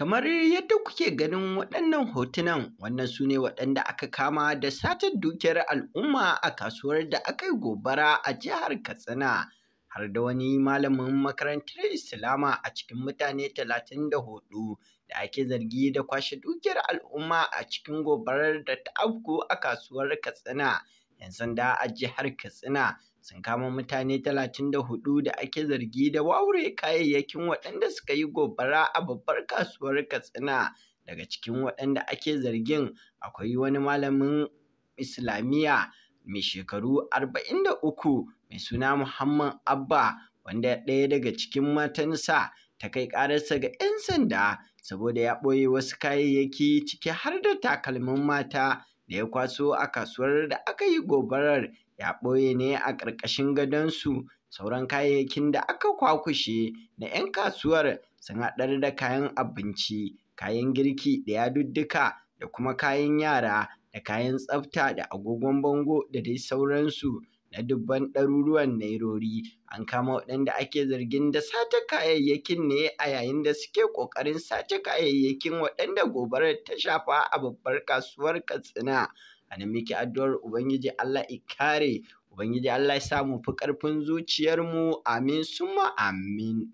Kamar yadda kuke ganin waɗannan hotunan, wannan su ne waɗanda aka kama da satar dukiyar al'umma a kasuwar da aka yi gobara a jihar Katsina, har da wani malamin makarantar Islama a cikin mutane 34 da ake zargi da kwashe dukiyar al'umma a cikin gobarar da ta afku a kasuwar Katsina. 'Yan sanda a jihar Katsina sun kama mutane 34 da ake zargi da wawure kayayyakin waɗanda suka yi gobara a babbar kasuwar Katsina. Daga cikin waɗanda ake zargin akwai wani malamin Islamiyya mai shekaru 43 mai suna Muhammad Abba, wanda ɗaya daga cikin matansa ta kai ƙararsa ga 'yan sanda saboda ya ɓoye wasu kayayyaki ciki har da takalmin mata da ya kwaso a kasuwar da aka yi gobarar. Ya ɓoye ne a ƙarƙashin gadonsu. Sauran kayayyakin da aka kwakushe na 'yan kasuwar sun haɗar da kayan abinci, kayan girki da yadudduka da kuma kayan yara da kayan tsafta da agogon bango da dai sauransu na dubban ɗaruruwan nairori. An kama waɗanda ake zargin da sace kayayyakin ne a yayin da suke ƙoƙarin sace kayayyakin waɗanda gobarar ta shafa a babbar kasuwar Katsina. A nan muke addu'ar Ubangiji Allah ya kare, Ubangiji Allah ya sa mu fi ƙarfin zuciyarmu, amin summa amin.